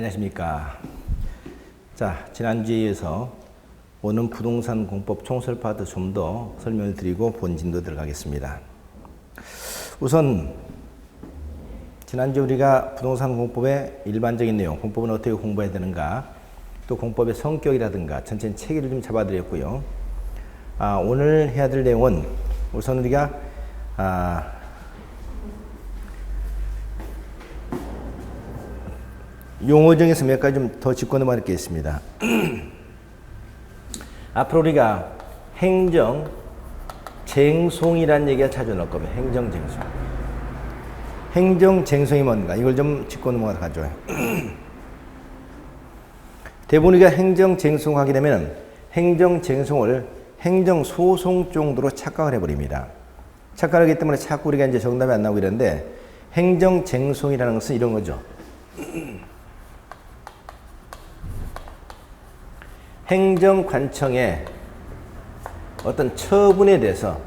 안녕하십니까. 자, 지난주에 이어서 오는 부동산 공법 총설 파트 좀 더 설명을 드리고 본진도 들어가겠습니다. 우선 지난주 우리가 부동산 공법의 일반적인 내용, 공법은 어떻게 공부해야 되는가, 또 공법의 성격이라든가 전체 체계를 좀 잡아드렸고요. 오늘 해야 될 내용은 우선 우리가 용어 중에서 몇 가지 좀 더 짚고 넘어가겠습니다. 앞으로 우리가 행정쟁송이라는 얘기가 자주 나올 겁니다. 행정쟁송. 행정쟁송이 뭔가 이걸 좀 짚고 넘어가죠. 대부분 우리가 행정쟁송하게 되면 행정쟁송을 행정소송 정도로 착각을 해버립니다. 착각을 하기 때문에 자꾸 우리가 이제 정답이 안 나오고 이러는데, 행정쟁송이라는 것은 이런 거죠. 행정관청의 어떤 처분에 대해서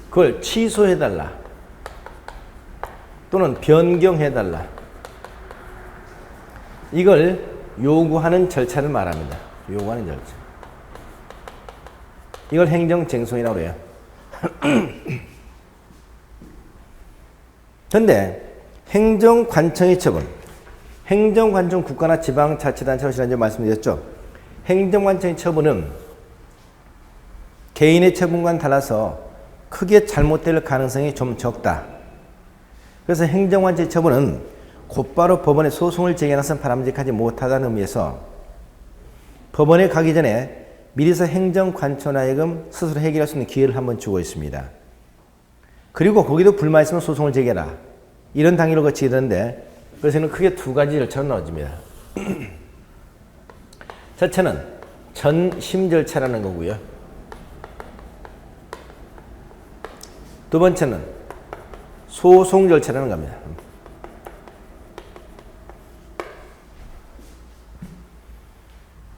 그걸 취소해달라 또는 변경해달라, 이걸 요구하는 절차를 말합니다. 요구하는 절차. 이걸 행정쟁송이라고 해요. 그런데 행정관청의 처분, 행정관청 국가나 지방자치단체로 지난주에 말씀드렸죠. 행정관청의 처분은 개인의 처분과는 달라서 크게 잘못될 가능성이 좀 적다. 그래서 행정관청의 처분은 곧바로 법원에 소송을 제기해서는 바람직하지 못하다는 의미에서 법원에 가기 전에 미리서 행정관청으로 하여금 스스로 해결할 수 있는 기회를 한번 주고 있습니다. 그리고 거기도 불만 있으면 소송을 제기해라, 이런 단계를 거치게 되는데, 그래서는 크게 두 가지 절차로 나눠집니다. 첫째는 전심 절차라는 거고요. 두 번째는 소송 절차라는 겁니다.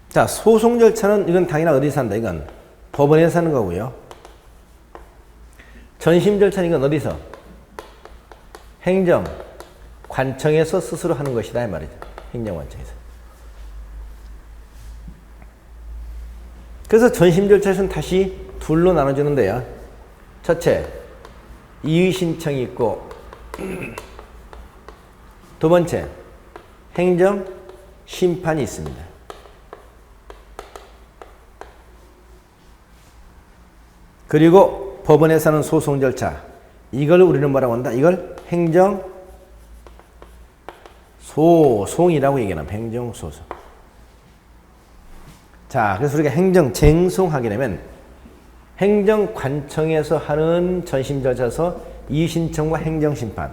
자, 소송 절차는 이건 당연히 어디서 한다? 이건 법원에서 하는 거고요. 전심 절차는 이건 어디서? 행정관청에서 스스로 하는 것이다, 이 말이죠. 행정관청에서. 그래서 전심 절차에서는 다시 둘로 나눠주는데요. 첫째, 이의신청이 있고, 두 번째, 행정심판이 있습니다. 그리고 법원에서 하는 소송 절차, 이걸 우리는 뭐라고 한다? 이걸 행정소송이라고 얘기합니다. 행정소송. 자, 그래서 우리가 행정쟁송하게 되면 행정관청에서 하는 전심 절차에서 이의신청과 행정심판,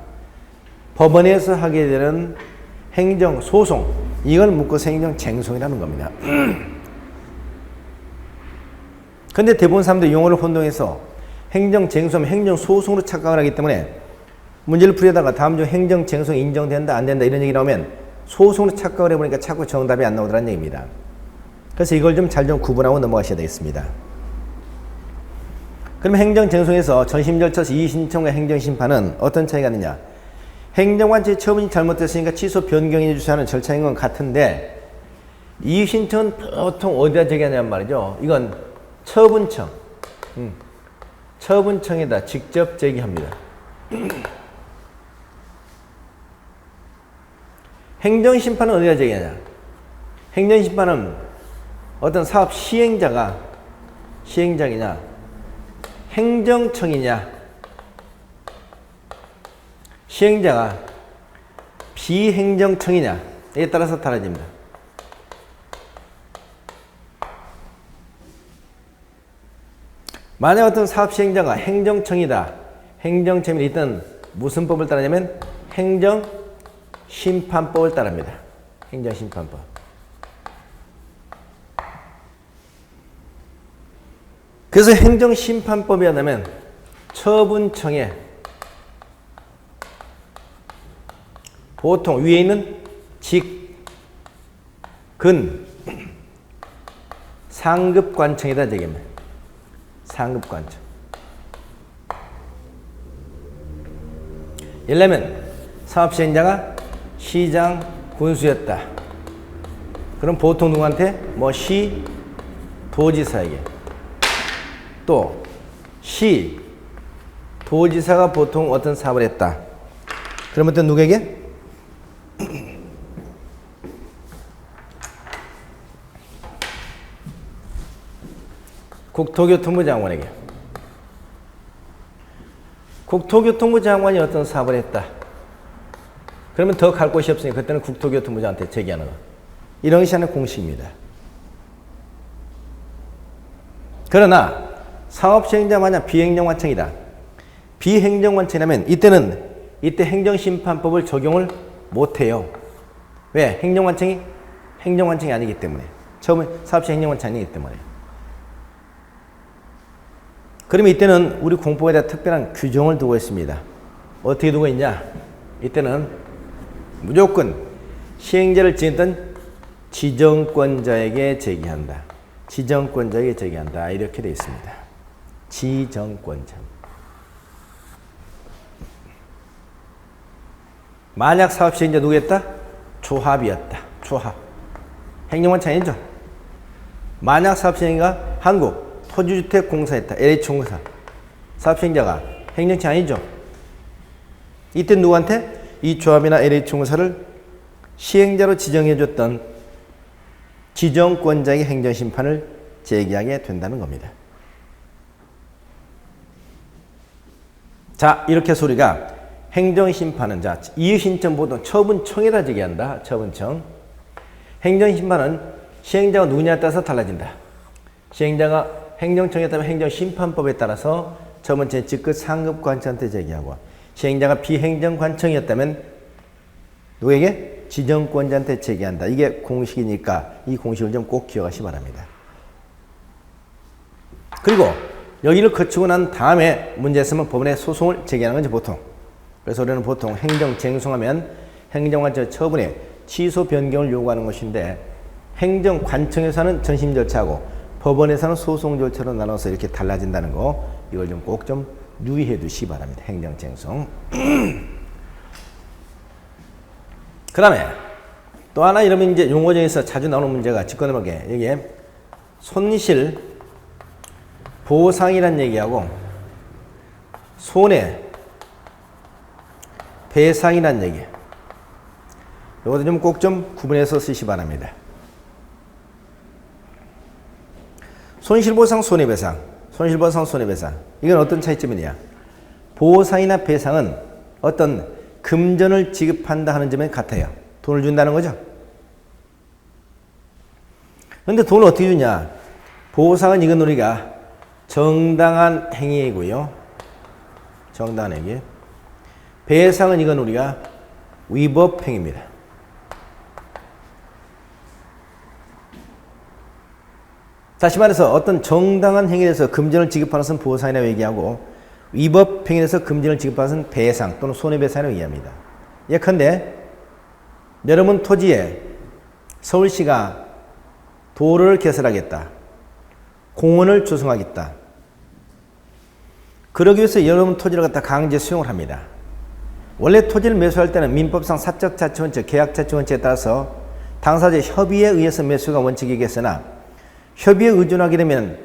법원에서 하게 되는 행정소송, 이걸 묶어서 행정쟁송이라는 겁니다. 그런데 대부분 사람들이 용어를 혼동해서 행정쟁송하면 행정소송으로 착각을 하기 때문에 문제를 풀려다가 다음 중 행정쟁송이 인정된다 안 된다 이런 얘기 나오면 소송으로 착각을 해보니까 자꾸 정답이 안 나오더라는 얘기입니다. 그래서 이걸 좀 잘 좀 구분하고 넘어가셔야 되겠습니다. 그럼 행정쟁송에서 전심절차에서 이의신청과 행정심판은 어떤 차이가 있느냐? 행정관청의 처분이 잘못됐으니까 취소 변경해 주셔야 하는 절차인 건 같은데, 이의신청은 보통 어디다 제기하냐는 말이죠. 이건 처분청, 처분청에다 직접 제기합니다. 행정심판은 어디다 제기하냐? 행정심판은 어떤 사업 시행자가 시행장이냐, 행정청이냐, 시행자가 비행정청이냐, 이에 따라서 달라집니다. 만약 어떤 사업 시행자가 행정청이다, 행정청이 일단 무슨 법을 따르냐면 행정심판법을 따릅니다. 행정심판법. 그래서 행정심판법에 하면 처분청에 보통 위에 있는 근 상급관청에다 제기합니다. 상급관청. 예를 들면 사업시행자가 시장 군수였다. 그럼 보통 누구한테? 뭐 시 도지사에게. 또 시 도지사가 보통 어떤 사업을 했다. 그러면 또 누구에게? 국토교통부 장관에게. 국토교통부 장관이 어떤 사업을 했다. 그러면 더 갈 곳이 없으니까 그때는 국토교통부 장관한테 제기하는 거. 이런 것이 하나의 공식입니다. 그러나 사업시행자 만약 비행정관청이다. 비행정관청이라면 이때 행정심판법을 적용을 못해요. 왜? 행정관청이 아니기 때문에. 처음에 사업시행 행정관청이 아니기 때문에. 그러면 이때는 우리 공법에 대한 특별한 규정을 두고 있습니다. 어떻게 두고 있냐? 이때는 무조건 시행자를 지냈던 지정권자에게 제기한다. 지정권자에게 제기한다. 이렇게 되어 있습니다. 지정권자. 만약 사업 시행자 누구였다? 조합이었다. 조합. 행정관청 아니죠? 만약 사업 시행자가 한국토지주택공사였다. LH공사. 사업 시행자가 행정처 아니죠? 이때 누구한테? 이 조합이나 LH공사를 시행자로 지정해줬던 지정권자에게 행정심판을 제기하게 된다는 겁니다. 자, 이렇게 해서 우리가 행정심판은 자, 이의신청 보통 처분청에다 제기한다. 처분청. 행정심판은 시행자가 누구냐에 따라서 달라진다. 시행자가 행정청에 따르면 행정심판법에 따라서 처분청이 즉급 상급관청한테 제기하고 시행자가 비행정관청이었다면 누구에게? 지정권자한테 제기한다. 이게 공식이니까 이 공식을 좀 꼭 기억하시기 바랍니다. 그리고 여기를 거치고 난 다음에 문제 있으면 법원에 소송을 제기하는 거지 보통. 그래서 우리는 보통 행정쟁송하면 행정관청 처분에 취소 변경을 요구하는 것인데 행정관청에서는 전심 절차하고 법원에서는 소송 절차로 나눠서 이렇게 달라진다는 거 이걸 좀 꼭 좀 유의해 두시기 바랍니다. 행정쟁송. 그 다음에 또 하나 이러면 이제 용어정에서 자주 나오는 문제가 직권해보게 여기에 손실 보상이란 얘기하고 손해 배상이란 얘기. 이것도 좀 꼭 좀 구분해서 쓰시기 바랍니다. 손실보상 손해배상. 손실보상 손해배상. 이건 어떤 차이점이냐? 보상이나 배상은 어떤 금전을 지급한다 하는 점에 같아요. 돈을 준다는 거죠. 그런데 돈을 어떻게 주냐? 보상은 이건 우리가 정당한 행위이고요. 정당한 행위. 배상은 이건 우리가 위법 행위입니다. 다시 말해서 어떤 정당한 행위에서 금전을 지급하는 것은 보상이라고 얘기하고 위법 행위에서 금전을 지급하는 것은 배상 또는 손해배상이라고 얘기합니다. 예컨대 여러분 토지에 서울시가 도로를 개설하겠다. 공원을 조성하겠다. 그러기 위해서 여러분 토지를 갖다 강제 수용을 합니다. 원래 토지를 매수할 때는 민법상 사적자치원칙, 계약자치원칙에 따라서 당사자의 협의에 의해서 매수가 원칙이겠으나 협의에 의존하게 되면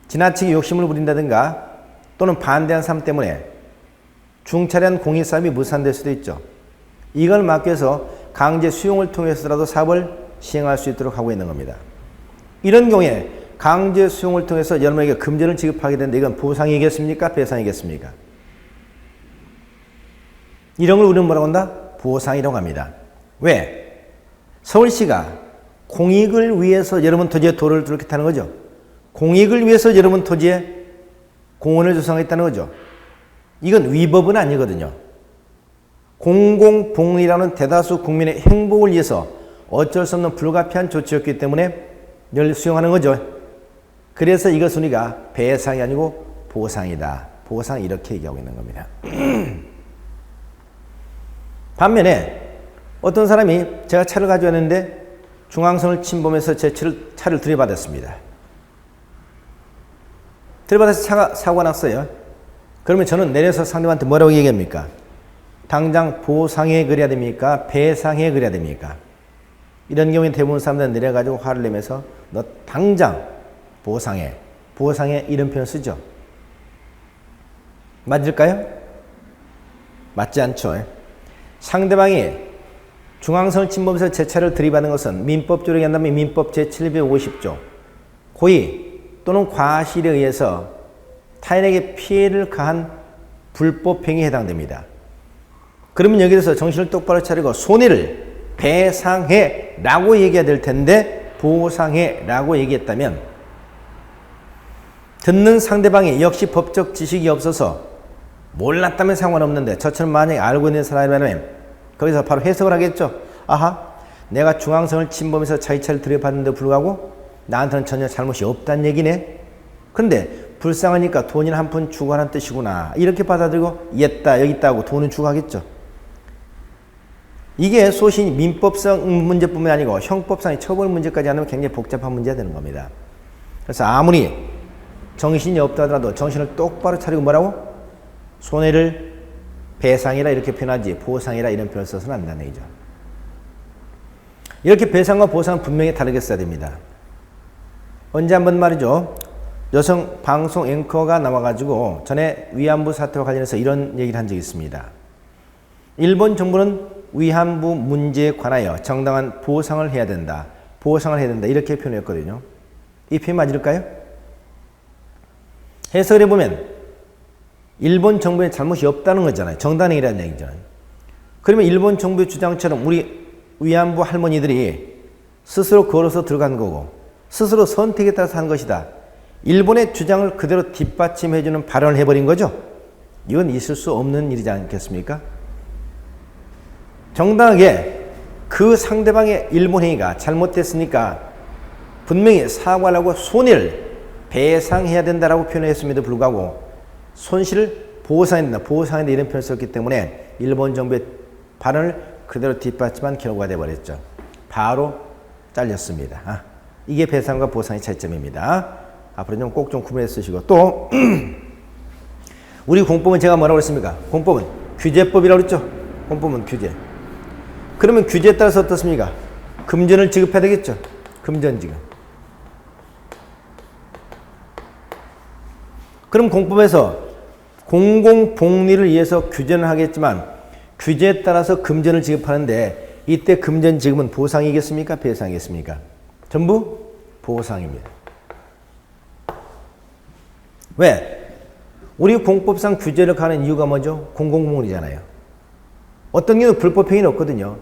지나치게 욕심을 부린다든가 또는 반대한 사람 때문에 중차례한 공익사업이 무산될 수도 있죠. 이걸 막기 위해서 강제 수용을 통해서라도 사업을 시행할 수 있도록 하고 있는 겁니다. 이런 경우에 강제 수용을 통해서 여러분에게 금전을 지급하게 되는데 이건 보상이겠습니까? 배상이겠습니까? 이런 걸 우리는 뭐라고 한다? 보상이라고 합니다. 왜? 서울시가 공익을 위해서 여러분 토지에 도로를 뚫겠다는 거죠. 공익을 위해서 여러분 토지에 공원을 조성하겠다는 거죠. 이건 위법은 아니거든요. 공공복리라는 대다수 국민의 행복을 위해서 어쩔 수 없는 불가피한 조치였기 때문에 늘 수용하는 거죠. 그래서 이것은 우리가 배상이 아니고 보상이다. 보상 이렇게 얘기하고 있는 겁니다. 반면에 어떤 사람이 제가 차를 가지고 왔는데 중앙선을 침범해서 제 차를 들이받았습니다. 들이받아서 차가 사고가 났어요. 그러면 저는 내려서 상대방한테 뭐라고 얘기합니까? 당장 보상해 그려야 됩니까? 배상해 그려야 됩니까? 이런 경우에 대부분 사람들은 내려가지고 화를 내면서 너 당장 보상해. 보상해 이런 표현 쓰죠. 맞을까요? 맞지 않죠. 상대방이 중앙선을 침범해서 제 차를 들이받는 것은 민법조례에 한다면 민법 제750조 고의 또는 과실에 의해서 타인에게 피해를 가한 불법행위에 해당됩니다. 그러면 여기서 정신을 똑바로 차리고 손해를 배상해 라고 얘기해야 될 텐데 보상해 라고 얘기했다면 듣는 상대방이 역시 법적 지식이 없어서 몰랐다면 상관없는데 저처럼 만약에 알고 있는 사람이라면 거기서 바로 해석을 하겠죠. 아하, 내가 중앙선을 침범해서 자기 차를 들여받는데 불구하고 나한테는 전혀 잘못이 없다는 얘기네. 그런데 불쌍하니까 돈이나 한 푼 주고 하는 뜻이구나. 이렇게 받아들이고 있다 여기 있다 하고 돈은 주고 하겠죠. 이게 소신이 민법상 문제뿐만 아니고 형법상의 처벌 문제까지 하면 굉장히 복잡한 문제가 되는 겁니다. 그래서 아무리 정신이 없다 하더라도 정신을 똑바로 차리고 뭐라고? 손해를 배상이라 이렇게 표현하지 보상이라 이런 표현을 써서는 안 된다는 얘기죠. 이렇게 배상과 보상은 분명히 다르게 써야 됩니다. 언제 한번 말이죠. 여성 방송 앵커가 나와가지고 전에 위안부 사태와 관련해서 이런 얘기를 한 적이 있습니다. 일본 정부는 위안부 문제에 관하여 정당한 보상을 해야 된다. 보상을 해야 된다. 이렇게 표현했거든요. 이 표현 맞을까요? 해석을 해보면 일본 정부에 잘못이 없다는 거잖아요. 정당행위라는 얘기잖아요. 그러면 일본 정부의 주장처럼 우리 위안부 할머니들이 스스로 걸어서 들어간 거고 스스로 선택에 따라서 한 것이다. 일본의 주장을 그대로 뒷받침해주는 발언을 해버린 거죠. 이건 있을 수 없는 일이지 않겠습니까? 정당하게 그 상대방의 일본 행위가 잘못됐으니까 분명히 사과를 하고 손해를 배상해야 된다라고 표현했음에도 불구하고 손실을 보상해야 된다. 보상해야 된다 이런 표현을 썼기 때문에 일본 정부의 발언을 그대로 뒷받침한 결과가 되어버렸죠. 바로 잘렸습니다. 이게 배상과 보상의 차이점입니다. 앞으로 좀 꼭 좀 구분해 쓰시고 또 우리 공법은 제가 뭐라고 했습니까? 공법은 규제법이라고 그랬죠. 공법은 규제. 그러면 규제에 따라서 어떻습니까? 금전을 지급해야 되겠죠. 금전 지급. 그럼 공법에서 공공복리를 위해서 규제는 하겠지만 규제에 따라서 금전을 지급하는데 이때 금전 지급은 보상이겠습니까? 배상이겠습니까? 전부 보상입니다. 왜? 우리 공법상 규제를 가는 이유가 뭐죠? 공공복리잖아요. 어떤 경우는 불법행위는 없거든요.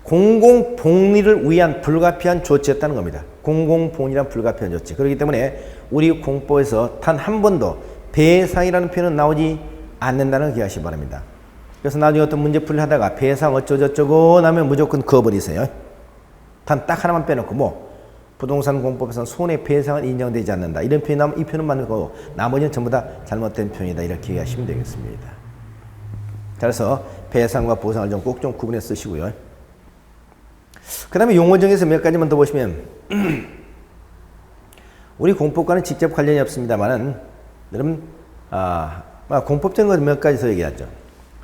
공공복리를 위한 불가피한 조치였다는 겁니다. 공공복리란 불가피한 조치. 그렇기 때문에 우리 공법에서 단 한 번도 배상이라는 표현은 나오지 않는다는 걸 기억하시기 바랍니다. 그래서 나중에 어떤 문제풀이를 하다가 배상 어쩌고저쩌고 나면 무조건 그어버리세요. 단 딱 하나만 빼놓고 뭐 부동산 공법에서는 손해배상은 인정되지 않는다. 이런 표현이 나오면 이 표현은 맞는 거고 나머지는 전부 다 잘못된 표현이다. 이렇게 이해하시면 되겠습니다. 그래서 배상과 보상을 좀 꼭 좀 구분해 쓰시고요. 그 다음에 용어 정에서 몇 가지만 더 보시면 우리 공법과는 직접 관련이 없습니다만은 여러분 공법적인 것 몇 가지 더 얘기하죠.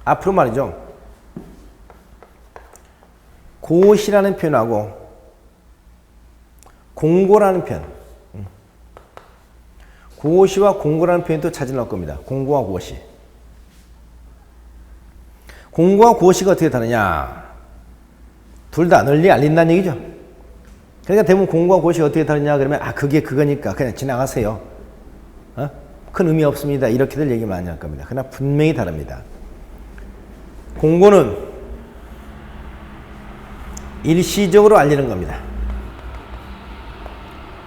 앞으로 말이죠. 고시라는 표현하고 공고라는 표현. 고시와 공고라는 표현도 자주 나올 겁니다. 공고와 고시. 공고와 고시가 어떻게 다르냐? 둘 다 널리 알린다는 얘기죠. 그러니까 대부분 공고와 고시가 어떻게 다르냐 그러면 그게 그거니까 그냥 지나가세요. 큰 의미 없습니다. 이렇게들 얘기 많이 할 겁니다. 그러나 분명히 다릅니다. 공고는 일시적으로 알리는 겁니다.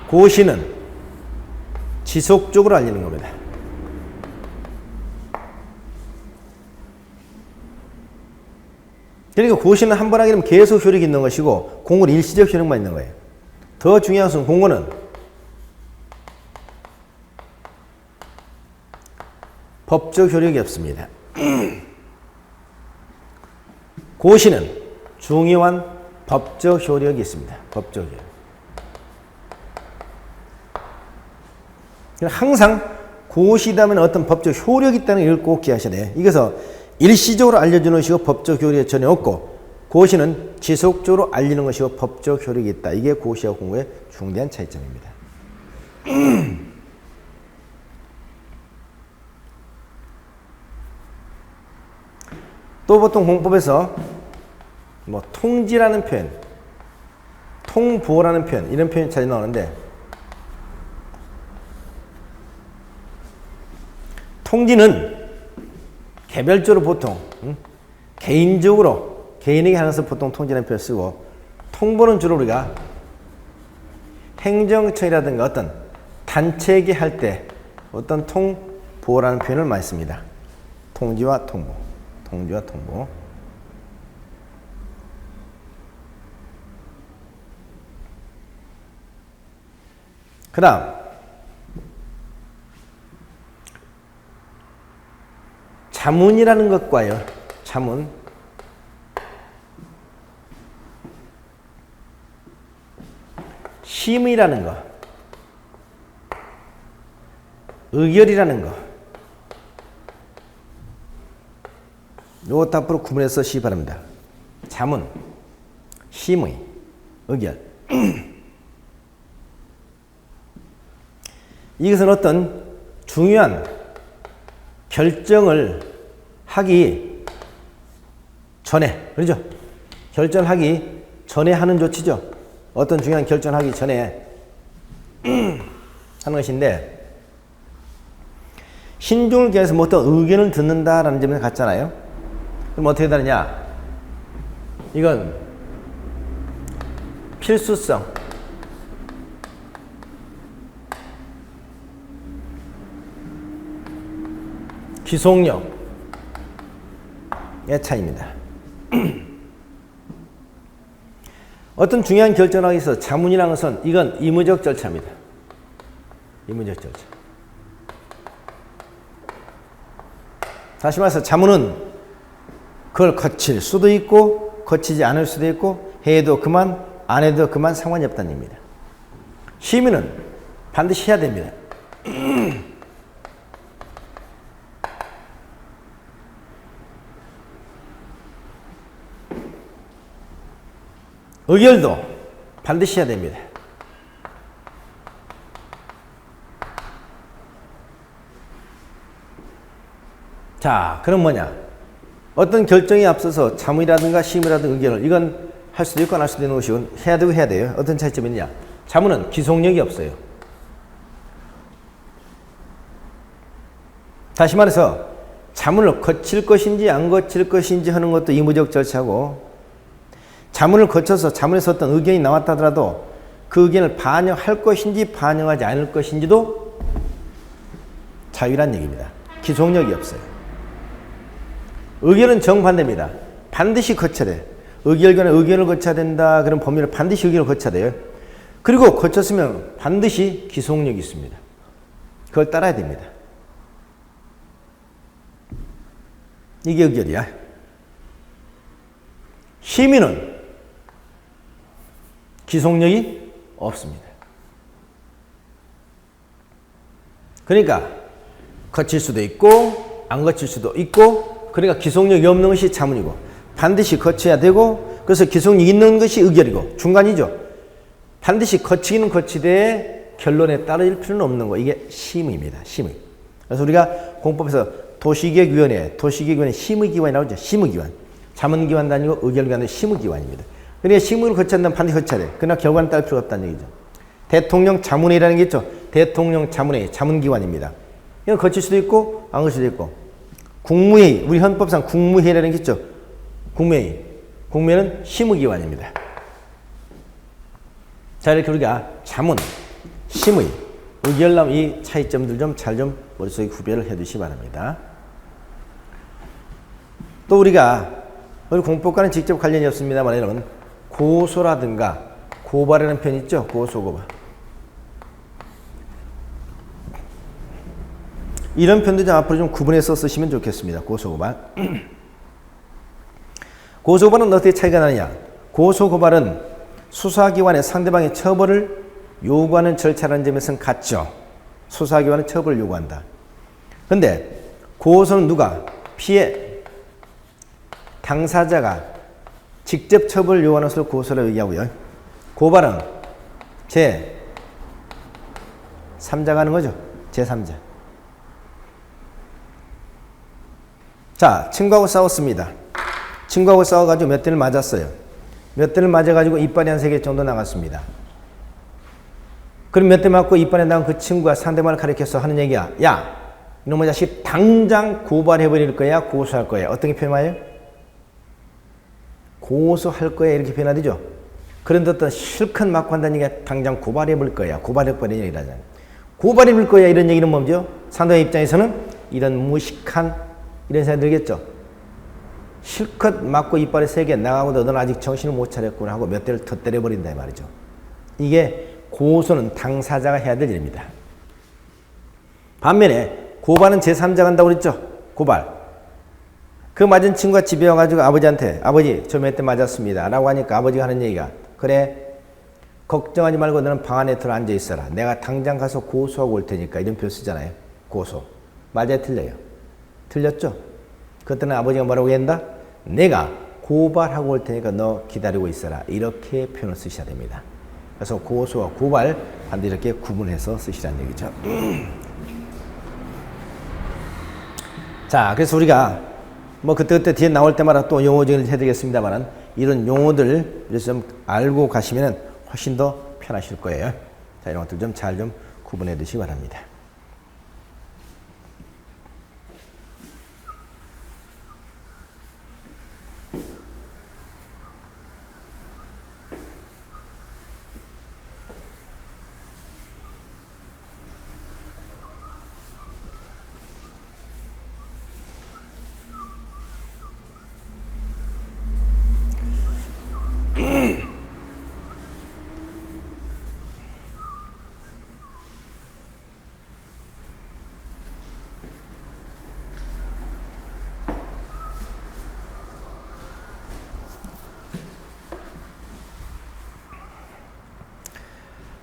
고시는 지속적으로 알리는 겁니다. 그러니까 고시는 한 번 하게 되면 계속 효력이 있는 것이고 공고는 일시적 효력만 있는 거예요. 더 중요한 것은 공고는 법적 효력이 없습니다. 고시는 중요한 법적 효력이 있습니다. 법적 효력. 항상 고시다면 어떤 법적 효력이 있다는 걸 꼭 기억하셔야 돼요. 이래서 일시적으로 알려주는 것이고 법적 효력이 전혀 없고 고시는 지속적으로 알리는 것이고 법적 효력이 있다. 이게 고시와 공고의 중대한 차이점입니다. 또 보통 공법에서 뭐 통지라는 표현, 통보라는 표현 이런 표현이 자주 나오는데 통지는 개별적으로 보통 개인적으로 개인에게 하면서 보통 통지라는 표현을 쓰고 통보는 주로 우리가 행정처이라든가 어떤 단체에게 할 때 어떤 통보라는 표현을 많이 씁니다. 통지와 통보, 통지와 통보. 그 다음 자문이라는 것과요. 자문. 심의라는 거. 의결이라는 거. 이것도 앞으로 구분해서 쓰시기 바랍니다. 자문, 심의, 의결. 이것은 어떤 중요한 결정을 하기 전에, 그렇죠? 결정을 하기 전에 하는 조치죠. 어떤 중요한 결정을 하기 전에 하는 것인데, 신중을 기해서 뭐 어떤 의견을 듣는다라는 점에 같잖아요. 그럼 어떻게 다르냐? 이건 필수성, 기속력의 차이입니다. 어떤 중요한 결정을 하기 위해서 자문이라는 것은 이건 의무적 절차입니다. 의무적 절차. 다시 말해서 자문은 그걸 거칠 수도 있고 거치지 않을 수도 있고 해도 그만 안 해도 그만 상관이 없다는 얘기입니다. 심의는 반드시 해야 됩니다. 의결도 반드시 해야 됩니다. 자, 그럼 뭐냐? 어떤 결정에 앞서서 자문이라든가 심의라든가 의견을 이건 할 수도 있고 안 할 수도 있는 것이고 해야 되고 해야 돼요. 어떤 차이점이 있냐? 자문은 기속력이 없어요. 다시 말해서 자문을 거칠 것인지 안 거칠 것인지 하는 것도 의무적 절차고 자문을 거쳐서 자문에서 어떤 의견이 나왔다 하더라도 그 의견을 반영할 것인지 반영하지 않을 것인지도 자유란 얘기입니다. 기속력이 없어요. 의견은 정반대입니다. 반드시 거쳐야 돼요. 의결권에 의견을 거쳐야 된다. 그런 범위를 반드시 의견을 거쳐야 돼요. 그리고 거쳤으면 반드시 기속력이 있습니다. 그걸 따라야 됩니다. 이게 의결이야. 심의는 기속력이 없습니다. 그러니까 거칠 수도 있고 안 거칠 수도 있고 그러니까 기속력이 없는 것이 자문이고 반드시 거쳐야 되고 그래서 기속력이 있는 것이 의결이고 중간이죠. 반드시 거치기는 거치되 결론에 따를 필요는 없는 거. 이게 심의입니다. 심의. 그래서 우리가 공법에서 도시계획위원회, 도시계획위원회 심의기관이 나오죠. 심의기관. 자문기관도 아니고 의결기관도 심의기관입니다. 그러니까 심의를 거쳐야 한다면 반드시 거쳐야 돼. 그러나 결과는 따를 필요가 없다는 얘기죠. 대통령 자문회의라는 게 있죠. 대통령 자문회의, 자문기관입니다. 이건 거칠 수도 있고 안 거칠 수도 있고. 국무회의, 우리 헌법상 국무회의라는 게 있죠. 국무회의. 국무회의는 심의기관입니다. 자, 이렇게 우리가 자문, 심의, 의결남 이 차이점들 좀 잘 좀 머릿속에 구별을 해 두시기 바랍니다. 또 우리가 우리 공법과는 직접 관련이 없습니다만 여러분 고소라든가 고발이라는 표현 있죠. 고소, 고발. 이런 표현도 좀 앞으로 좀 구분해서 쓰시면 좋겠습니다. 고소, 고발. 고소, 고발은 어떻게 차이가 나느냐? 고소, 고발은 수사기관의 상대방의 처벌을 요구하는 절차라는 점에서는 같죠. 수사기관은 처벌을 요구한다. 그런데 고소는 누가? 피해, 당사자가 직접 처벌을 요하는 것을 고소라고 얘기하고요. 고발은 제3자가 하는 거죠. 제3자. 자, 친구하고 싸웠습니다. 친구하고 싸워가지고 몇 대를 맞았어요. 몇 대를 맞아가지고 이빨이 한 3개 정도 나갔습니다. 그럼 몇 대 맞고 이빨에 나간 그 친구가 상대방을 가리켜서 하는 얘기야. 야, 이놈의 자식 당장 고발해버릴 거야? 고소할 거야? 어떻게 표현해요? 고소할 거야 이렇게 표현하죠. 그런데 어떤 실컷 맞고 한다는 얘기가 당장 고발해버릴 거야. 고발해버리는 얘기라잖아요. 고발해버릴 거야 이런 얘기는 뭐죠? 상대방 입장에서는 이런 무식한 이런 생각이 들겠죠. 실컷 맞고 이빨에 3개 나가고도 너는 아직 정신을 못 차렸구나 하고 몇 대를 더 때려버린다 이 말이죠. 이게 고소는 당사자가 해야 될 일입니다. 반면에 고발은 제3자가 한다고 그랬죠. 고발. 그 맞은 친구가 집에 와가지고 아버지한테 아버지 저 몇 대 맞았습니다 라고 하니까 아버지가 하는 얘기가 그래 걱정하지 말고 너는 방 안에 들어 앉아 있어라. 내가 당장 가서 고소하고 올 테니까 이런 표현 쓰잖아요. 고소. 맞아요 틀려요? 틀렸죠? 그때는 아버지가 뭐라고 한다? 내가 고발하고 올 테니까 너 기다리고 있어라. 이렇게 표현을 쓰셔야 됩니다. 그래서 고소와 고발 반드시 이렇게 구분해서 쓰시라는 얘기죠. 자, 그래서 우리가 뭐 그때 뒤에 나올 때마다 또 용어 정리를 해드리겠습니다만 이런 용어들 좀 알고 가시면 훨씬 더 편하실 거예요. 자, 이런 것들 좀 잘 좀 구분해 두시기 바랍니다.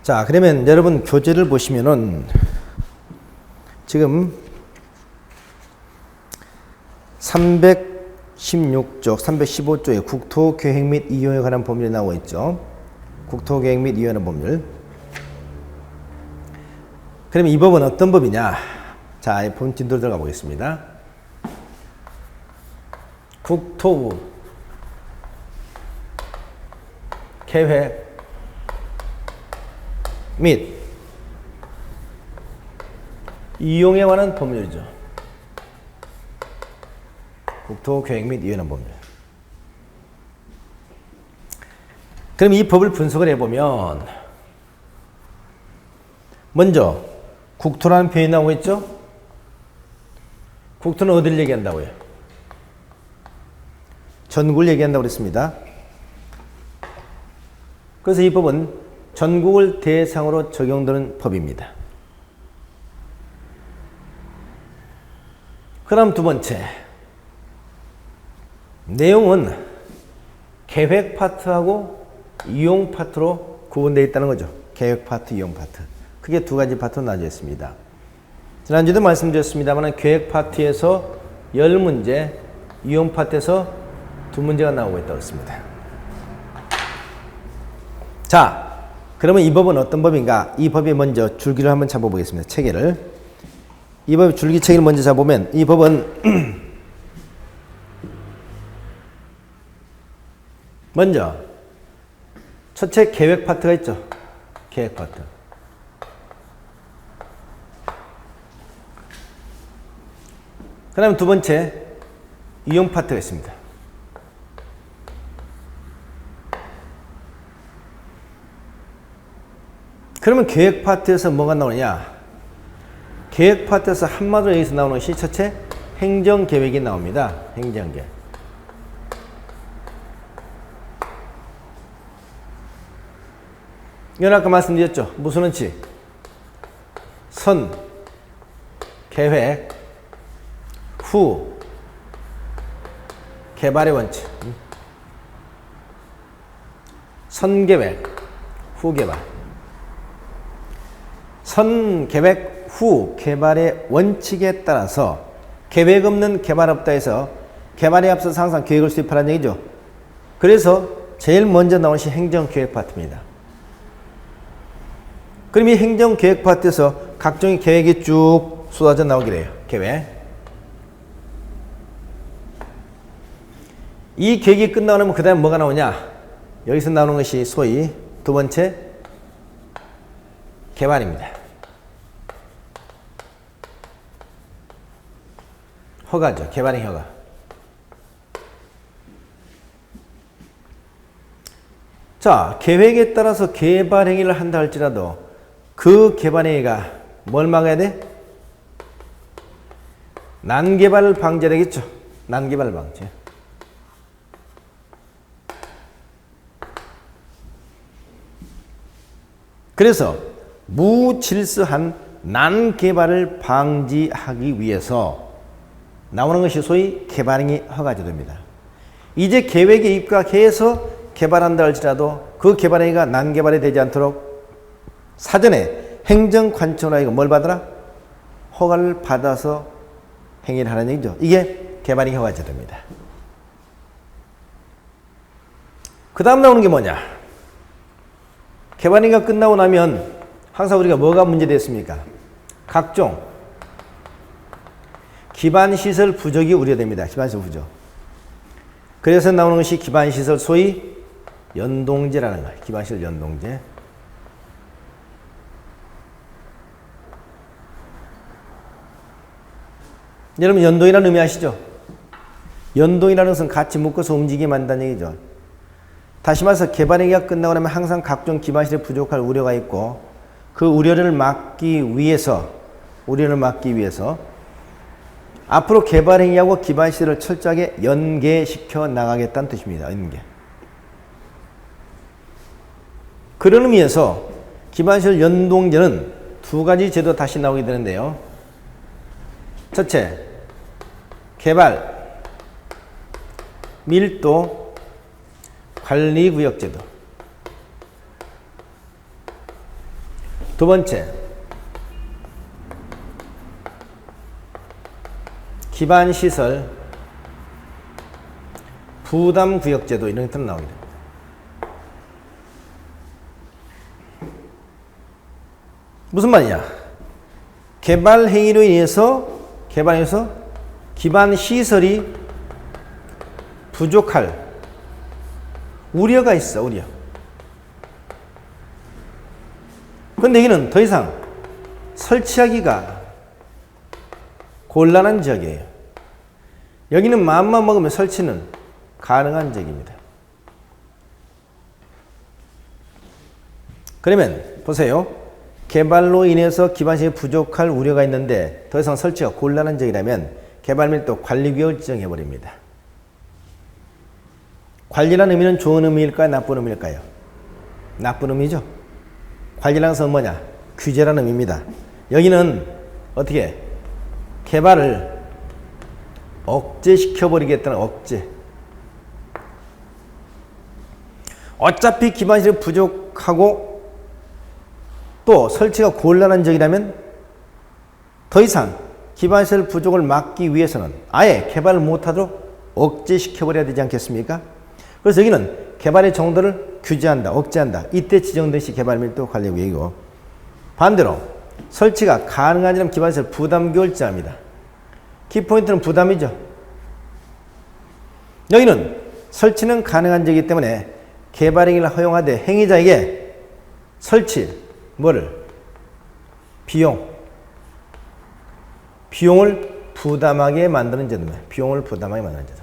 자, 그러면 여러분 교재를 보시면은 지금 316쪽, 315쪽에 국토계획 및 이용에 관한 법률이 나오고 있죠. 국토계획 및 이용에 관한 법률. 그럼 이 법은 어떤 법이냐? 자, 이 본 진도로 들어가 보겠습니다. 국토부 계획 및 이용에 관한 법률이죠. 국토계획 및 이용에 관한 법률. 그럼 이 법을 분석을 해보면 먼저 국토라는 표현이 나오고 있죠. 국토는 어디를 얘기한다고요? 전국을 얘기한다고 그랬습니다. 그래서 이 법은 전국을 대상으로 적용되는 법입니다. 그럼 두 번째, 내용은 계획 파트하고 이용 파트로 구분되어 있다는 거죠. 계획 파트, 이용 파트. 크게 두 가지 파트로 나뉘어 있습니다. 지난주에도 말씀드렸습니다만 계획 파트에서 10문제, 이용 파트에서 2문제가 나오고 있다고 했습니다. 자, 그러면 이 법은 어떤 법인가? 이 법이 먼저 줄기를 한번 잡아보겠습니다. 체계를. 이 법의 줄기 체계를 먼저 잡으면 이 법은 먼저 첫째 계획 파트가 있죠. 계획 파트. 그 다음에 두 번째 이용 파트가 있습니다. 그러면 계획 파트에서 뭐가 나오느냐? 계획 파트에서 한마디로 여기서 나오는 것이 첫째 행정계획이 나옵니다. 행정계획. 이건 아까 말씀드렸죠. 무슨 원칙? 선, 계획, 후, 개발의 원칙. 선계획, 후개발. 선계획 후 개발의 원칙에 따라서 계획 없는 개발 없다 해서 개발에 앞서서 항상 계획을 수립하라는 얘기죠. 그래서 제일 먼저 나오는 것이 행정계획 파트입니다. 그럼 이 행정계획 파트에서 각종의 계획이 쭉 쏟아져 나오기로 해요. 계획. 이 계획이 끝나고 나면 그 다음에 뭐가 나오냐? 여기서 나오는 것이 소위 두 번째 개발입니다. 허가죠. 개발의 허가. 자, 계획에 따라서 개발 행위를 한다 할지라도 그 개발 행위가 뭘 막아야 돼? 난개발을 방지해야 되겠죠. 난개발 방지. 그래서 무질서한 난개발을 방지하기 위해서 나오는 것이 소위 개발행위 허가제도입니다. 이제 계획에 입각해서 개발한다 할지라도 그 개발행위가 난개발이 되지 않도록 사전에 행정관청으로 뭘 받아라? 허가를 받아서 행위를 하는 얘기죠. 이게 개발행위 허가제도입니다. 그 다음 나오는 게 뭐냐? 개발행위가 끝나고 나면 항상 우리가 뭐가 문제됐습니까? 각종 기반시설 부족이 우려됩니다. 기반시설 부족. 그래서 나오는 것이 기반시설 소위 연동제라는 거예요. 기반시설 연동제. 여러분 연동이라는 의미 아시죠? 연동이라는 것은 같이 묶어서 움직이게 만든다는 얘기죠. 다시 말해서 개발행위가 끝나고 나면 항상 각종 기반시설이 부족할 우려가 있고 그 우려를 막기 위해서 앞으로 개발행위하고 기반시설을 철저하게 연계시켜 나가겠다는 뜻입니다. 연계. 그런 의미에서 기반시설 연동제는 두 가지 제도 다시 나오게 되는데요. 첫째, 개발 밀도 관리구역제도. 두 번째, 기반시설 부담구역제도 이런 것들은 나오게 됩니다. 무슨 말이냐? 개발 행위로 인해서 기반시설이 부족할 우려가 있어, 우려. 그런데 여기는 더 이상 설치하기가 곤란한 지역이에요. 여기는 마음만 먹으면 설치는 가능한 지역입니다. 그러면 보세요. 개발로 인해서 기반시설이 부족할 우려가 있는데 더 이상 설치가 곤란한 지역이라면 개발밀도 관리구역을 지정해버립니다. 관리라는 의미는 좋은 의미일까요? 나쁜 의미일까요? 나쁜 의미죠. 관리라는 것은 뭐냐? 규제라는 의미입니다. 여기는 어떻게? 개발을 억제시켜버리겠다는 억제. 어차피 기반시설이 부족하고 또 설치가 곤란한 지역이라면 더 이상 기반시설 부족을 막기 위해서는 아예 개발을 못하도록 억제시켜버려야 되지 않겠습니까? 그래서 여기는 개발의 정도를 규제한다, 억제한다. 이때 지정된 것이 개발밀도 관리구역이고 반대로 설치가 가능하지만 기반시설 부담구역을 지정합니다. 키포인트는 부담이죠. 여기는 설치는 가능한 지역이기 때문에 개발행위를 허용하되 행위자에게 설치, 비용을 부담하게 만드는 제도입니다. 비용을 부담하게 만드는 제도.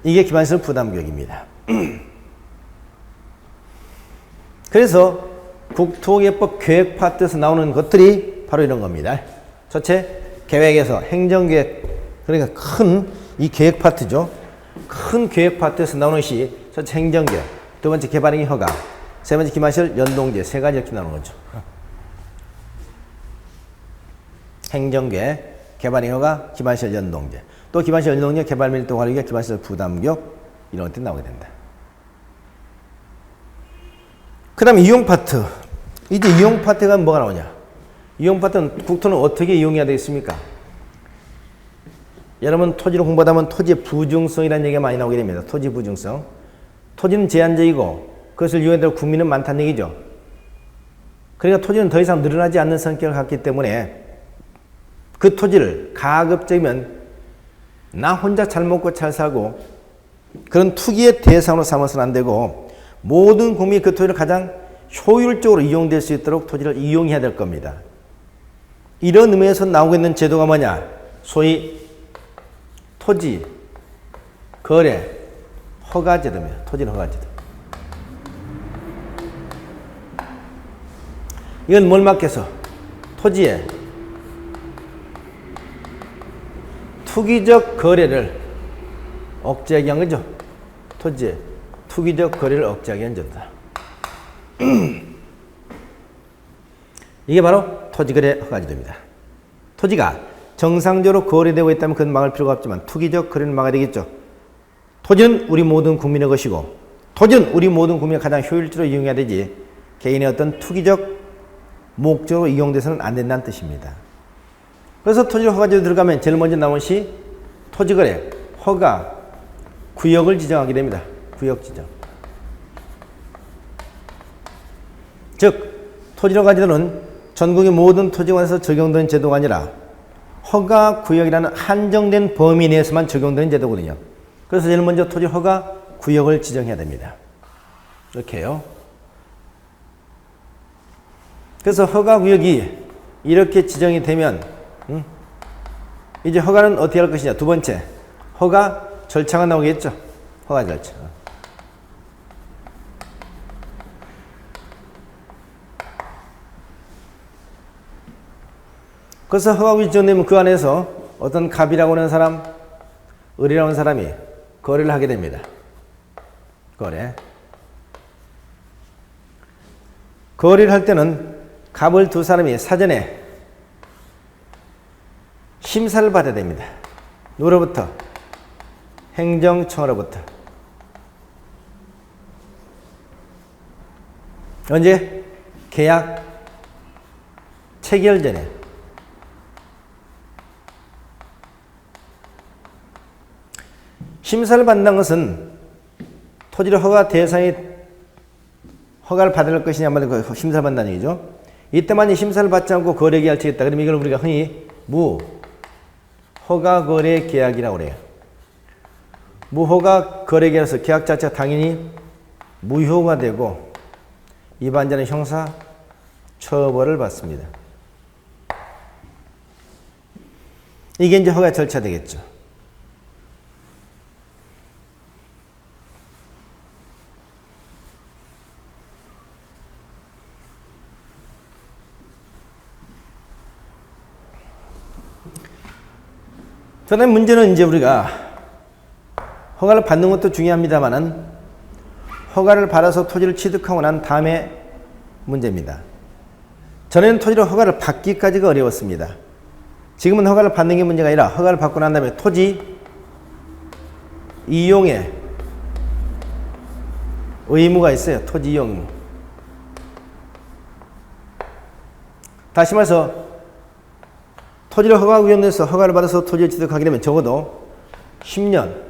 이게 기반시설 부담구역입니다. 그래서 국토개혁법 계획 파트에서 나오는 것들이 바로 이런 겁니다. 첫째, 계획에서 행정계획, 그러니까 큰 이 계획 파트죠. 큰 계획 파트에서 나오는 것이 첫째 행정계획, 두 번째 개발행위 허가, 세 번째 기반시설 연동제, 세 가지 이렇게 나오는 거죠. 행정계획, 개발행위 허가, 기반시설 연동제. 또 기반시설 연동제, 개발밀도 관리가 기반시설 부담구역 이런 것들이 나오게 된다. 그 다음에 이용 파트. 이제 이용 파트가 뭐가 나오냐? 이용 파트는 국토는 어떻게 이용해야 되겠습니까? 여러분 토지를 공부하다 보면 토지의 부중성이라는 얘기가 많이 나오게 됩니다. 토지 부중성. 토지는 제한적이고 그것을 이용해도 국민은 많다는 얘기죠. 그러니까 토지는 더 이상 늘어나지 않는 성격을 갖기 때문에 그 토지를 가급적이면 나 혼자 잘 먹고 잘 살고 그런 투기의 대상으로 삼아서는 안 되고 모든 국민이 그 토지를 가장 효율적으로 이용될 수 있도록 토지를 이용해야 될 겁니다. 이런 의미에서 나오고 있는 제도가 뭐냐? 소위 토지 거래 허가제도입니다. 토지는 허가제도. 이건 뭘 막해서 토지에 투기적 거래를 억제하게 한 거죠. 토지에 투기적 거래를 억제하게 한 제도다. 이게 바로 토지거래 허가제도입니다. 토지가 정상적으로 거래되고 있다면 그건 막을 필요가 없지만 투기적 거래는 막아야 되겠죠. 토지는 우리 모든 국민의 것이고 토지는 우리 모든 국민이 가장 효율적으로 이용해야 되지 개인의 어떤 투기적 목적으로 이용돼서는 안 된다는 뜻입니다. 그래서 토지 허가제도 들어가면 제일 먼저 나온 것이 토지거래 허가 구역을 지정하게 됩니다. 구역 지정. 즉 토지 허가제도는 전국의 모든 토지관에서 적용되는 제도가 아니라 허가 구역이라는 한정된 범위 내에서만 적용되는 제도거든요. 그래서 제일 먼저 토지 허가 구역을 지정해야 됩니다. 이렇게요. 그래서 허가 구역이 이렇게 지정이 되면 이제 허가는 어떻게 할 것이냐. 두 번째, 허가 절차가 나오겠죠. 허가 절차. 그래서 허가구역이 지정되면 그 안에서 어떤 갑이라고 하는 사람, 을이라고 하는 사람이 거래를 하게 됩니다. 거래. 거래를 할 때는 갑을 두 사람이 사전에 심사를 받아야 됩니다. 누구로부터? 행정청으로부터. 언제? 계약 체결 전에. 심사를 받는 것은 토지를 허가 대상이 허가를 받을 것이냐 말고 심사를 받는다는 얘기죠. 이때만 심사를 받지 않고 거래 계약을 체결했다. 그럼 이걸 우리가 흔히 무허가 거래 계약이라고 그래요. 무허가 거래 계약에서 계약 자체가 당연히 무효가 되고 위반자는 형사 처벌을 받습니다. 이게 이제 허가 절차 되겠죠. 그다음에 문제는 이제 우리가 허가를 받는 것도 중요합니다만은 허가를 받아서 토지를 취득하고 난 다음에 문제입니다. 전에는 토지로 허가를 받기까지가 어려웠습니다. 지금은 허가를 받는 게 문제가 아니라 허가를 받고 난 다음에 토지 이용에 의무가 있어요. 토지 이용 의무. 다시 말해서 토지를 허가구역에서 허가를 받아서 토지를 취득하게 되면 적어도 10년,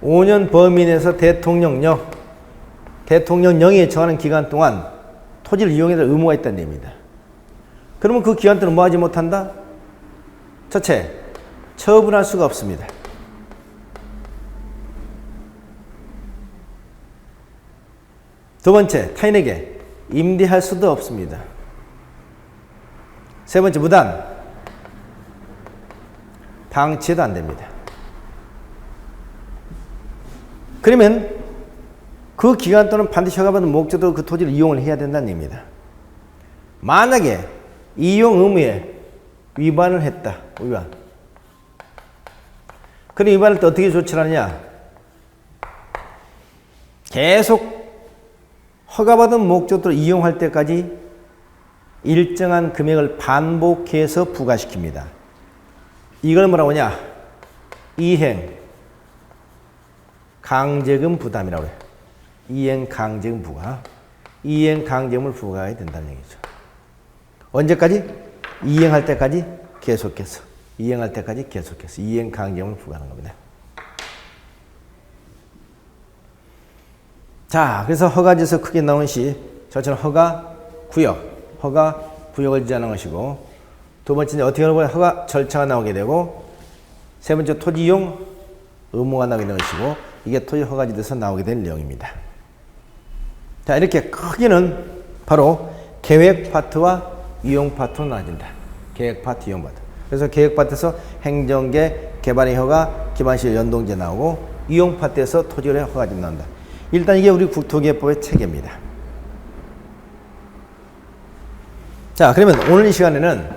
5년 범위 내에서 대통령령에 정하는 기간 동안 토지를 이용해야 될 의무가 있다는 얘기입니다. 그러면 그 기간 동안 뭐 하지 못한다? 첫째, 처분할 수가 없습니다. 두 번째, 타인에게 임대할 수도 없습니다. 세 번째, 무단 방치해도 안 됩니다. 그러면 그 기간 동안 반드시 허가받은 목적으로 그 토지를 이용을 해야 된다는 얘기입니다. 만약에 이용 의무에 위반을 했다. 위반. 그럼 위반할 때 어떻게 조치를 하느냐? 계속 허가받은 목적으로 이용할 때까지 일정한 금액을 반복해서 부과시킵니다. 이걸 뭐라고 하냐? 이행 강제금 부담이라고 해요. 이행 강제금 부과. 이행 강제금을 부과해야 된다는 얘기죠. 언제까지? 이행할 때까지 계속해서 이행 강제력을 부과하는 겁니다. 자, 그래서 허가지에서 크게 나온 시 저처럼 허가구역을 제한하는 것이고, 두 번째는 어떻게 보면 허가 절차가 나오게 되고, 세 번째 토지 이용 의무가 나오게 되는 것이고, 이게 토지 허가지에서 나오게 될 내용입니다. 자, 이렇게 크게는 바로 계획 파트와 이용 파트로 나눠진다. 계획 파트, 이용 파트. 그래서 계획 파트에서 행정계, 개발의 허가, 기반시설 연동제 나오고, 이용 파트에서 토지의 허가제 나온다. 일단 이게 우리 국토기획법의 체계입니다. 자, 그러면 오늘 이 시간에는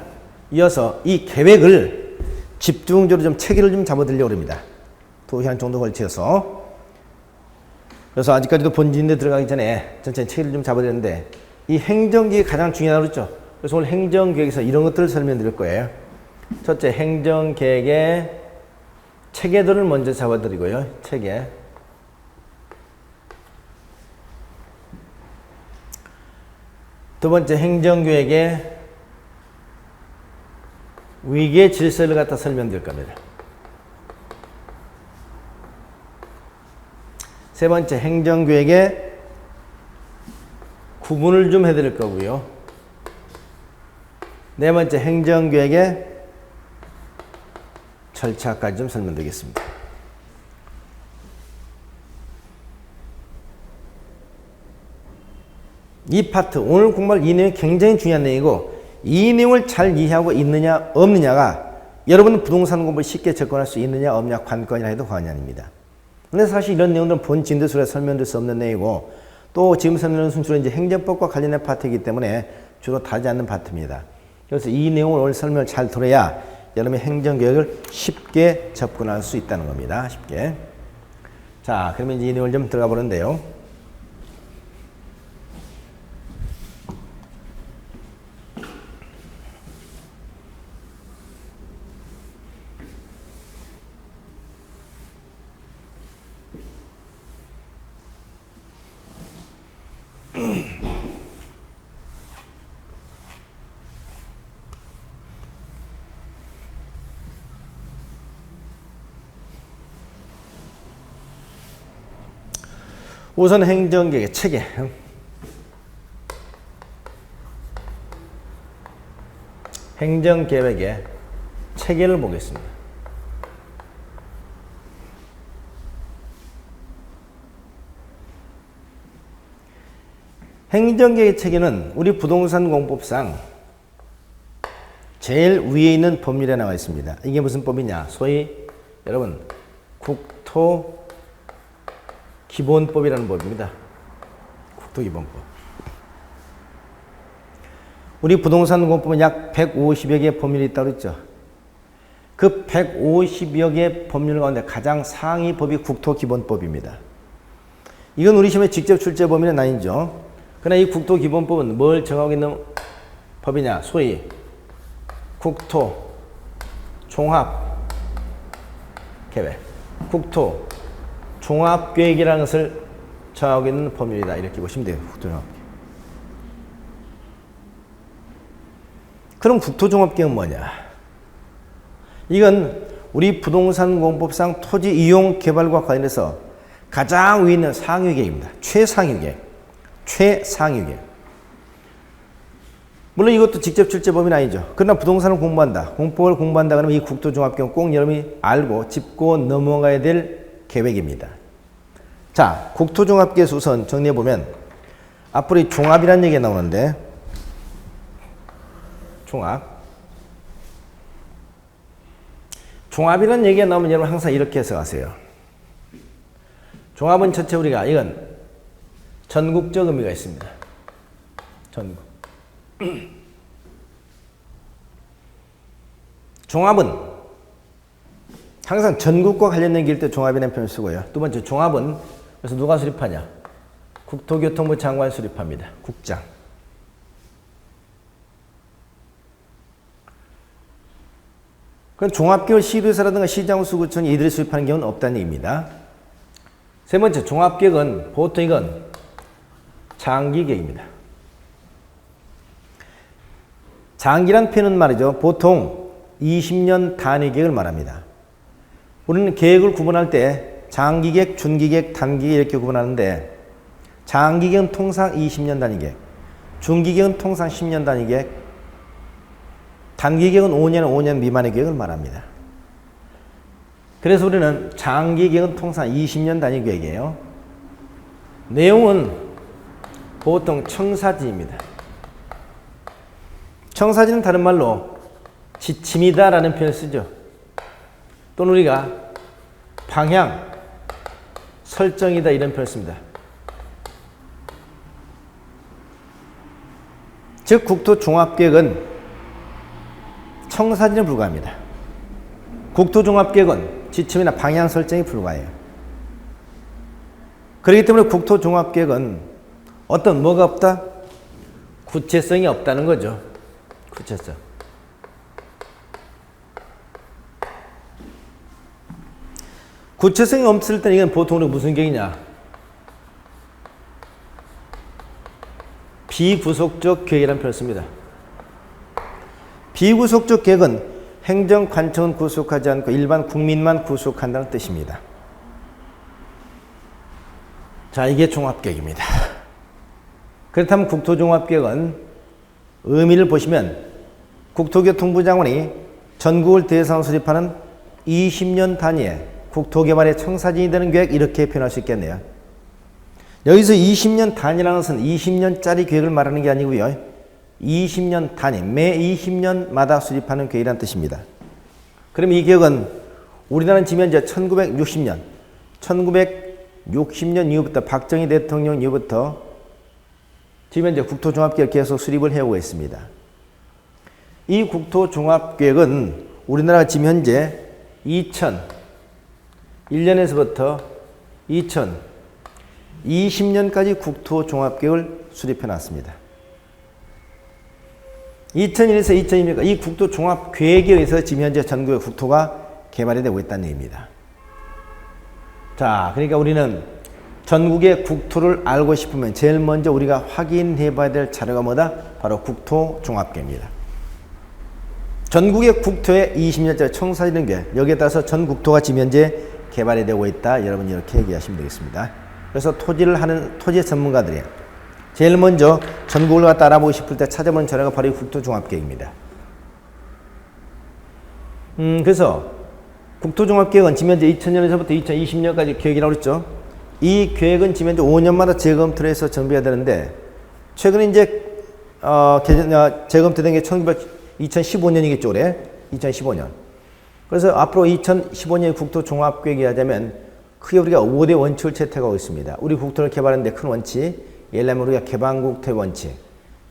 이어서 이 계획을 집중적으로 좀 체계를 좀 잡아드리려고 합니다. 2시간 정도 걸쳐서. 그래서 아직까지도 본진에 들어가기 전에 전체 체계를 좀 잡아드렸는데, 이 행정계획이 가장 중요하다고 그랬죠. 그래서 오늘 행정계획에서 이런 것들을 설명드릴 거예요. 첫째, 행정계획의 체계들을 먼저 잡아드리고요. 체계. 두 번째, 행정계획의 위계 질서를 갖다 설명드릴 겁니다. 세 번째, 행정계획의 구분을 좀 해드릴 거고요. 네 번째, 행정계획의 절차까지 좀 설명드리겠습니다. 이 파트, 오늘 공부할 이 내용이 굉장히 중요한 내용이고, 이 내용을 잘 이해하고 있느냐 없느냐가 여러분 부동산 공부를 쉽게 접근할 수 있느냐 없느냐 관건이라 해도 과언이 아닙니다. 근데 사실 이런 내용들은 본 진도술에 설명드릴 수 없는 내용이고, 또 지금 설명하는 순수는 이제 행정법과 관련된 파트이기 때문에 주로 다루지 않는 파트입니다. 그래서 이 내용을 오늘 설명을 잘 들어야 여러분의 행정계획을 쉽게 접근할 수 있다는 겁니다. 쉽게. 자, 그러면 이제 이 내용을 좀 들어가 보는데요. 우선 행정계획의 체계. 행정계획의 체계를 보겠습니다. 행정계획의 체계는 우리 부동산 공법상 제일 위에 있는 법률에 나와 있습니다. 이게 무슨 법이냐? 소위 여러분 국토 기본법이라는 법입니다. 국토기본법. 우리 부동산 공법은 약 150여 개의 법률이 있다고 했죠. 그 150여 개의 법률 가운데 가장 상위 법이 국토기본법입니다. 이건 우리 시험에 직접 출제 범위는 아니죠. 그러나 이 국토기본법은 뭘 정하고 있는 법이냐? 소위 국토 종합 계획, 국토 종합계획이라는 것을 정하고 있는 법률이다. 이렇게 보시면 돼요. 국토종합계획. 그럼 국토종합계획은 뭐냐? 이건 우리 부동산 공법상 토지 이용 개발과 관련해서 가장 위에 있는 상위계획입니다. 최상위계획. 물론 이것도 직접 출제 범위는 아니죠. 그러나 부동산을 공부한다. 공법을 공부한다 그러면 이 국토종합계획은 꼭 여러분이 알고 짚고 넘어가야 될 계획입니다. 자, 국토종합계획 우선 정리해보면 앞으로 이 종합이라는 얘기가 나오는데, 종합이라는 얘기가 나오면 여러분 항상 이렇게 해서 가세요. 종합은 첫째 우리가 이건 전국적 의미가 있습니다. 전국. 종합은 항상 전국과 관련된 길 때 종합이라는 표현을 쓰고요. 두 번째, 종합은 그래서 누가 수립하냐? 국토교통부 장관이 수립합니다. 국장. 그럼 종합계획을 시도에서라든가 시장수구청이 이들이 수립하는 경우는 없다는 얘기입니다. 세 번째, 종합계획은 보통 이건 장기계획입니다. 장기란 표현은 말이죠. 보통 20년 단위 계획을 말합니다. 우리는 계획을 구분할 때 장기계획, 중기계획, 단기계획 이렇게 구분하는데 장기계획은 통상 20년 단위 계획, 중기계획은 통상 10년 단위 계획, 단기계획은 5년 미만의 계획을 말합니다. 그래서 우리는 장기계획은 통상 20년 단위 계획이에요. 내용은 보통 청사진입니다. 청사진은 다른 말로 지침이다 라는 표현을 쓰죠. 또는 우리가 방향, 설정이다 이런 표현을 씁니다. 즉 국토종합계획은 청사진에 불과합니다. 국토종합계획은 지침이나 방향 설정이 불과해요. 그렇기 때문에 국토종합계획은 어떤 뭐가 없다? 구체성이 없다는 거죠. 구체성. 구체성이 없을 때는 이건 보통 무슨 계획이냐? 비구속적 계획이라는 표현을 씁니다. 비구속적 계획은 행정관청은 구속하지 않고 일반 국민만 구속한다는 뜻입니다. 자, 이게 종합계획입니다. 그렇다면 국토종합계획은 의미를 보시면 국토교통부 장관이 전국을 대상으로 수립하는 20년 단위의 국토개발의 청사진이 되는 계획 이렇게 표현할 수 있겠네요. 여기서 20년 단위라는 것은 20년짜리 계획을 말하는 게 아니고요. 20년 단위, 매 20년마다 수립하는 계획이라는 뜻입니다. 그럼 이 계획은 우리나라는 지금 현재 1960년 이후부터 박정희 대통령 이후부터 지금 현재 국토종합계획 계속 수립을 해오고 있습니다. 이 국토종합계획은 우리나라가 지금 현재 2001년에서부터 2020년까지 국토종합계획을 수립해 놨습니다. 2001에서 2020년까지 이 국토종합계획에 의해서 지금 현재 전국의 국토가 개발이 되고 있다는 얘기입니다. 자, 그러니까 우리는 전국의 국토를 알고 싶으면 제일 먼저 우리가 확인해 봐야 될 자료가 뭐다? 바로 국토종합계획입니다. 전국의 국토의 20년짜리 청사진은 게 여기에 따라서 전 국토가 지금 현재 개발이 되고 있다. 여러분 이렇게 얘기하시면 되겠습니다. 그래서 토지를 하는 토지 전문가들이 제일 먼저 전국을 갖다 알아보고 싶을 때 찾아보는 자료가 바로 이 국토종합계획입니다. 그래서 국토종합계획은 지금 현재 2000년에서부터 2020년까지 계획이라고 그랬죠. 이 계획은 지금 현재 5년마다 재검토를 해서 정비해야 되는데 최근에 이제 재검토된 게 2015년이겠죠. 올해 2015년. 그래서 앞으로 2015년 국토종합계획이 하자면 크게 우리가 5대 원칙을 채택하고 있습니다. 우리 국토를 개발하는 데 큰 원칙, 예를 들면 우리가 개방국토의 원칙.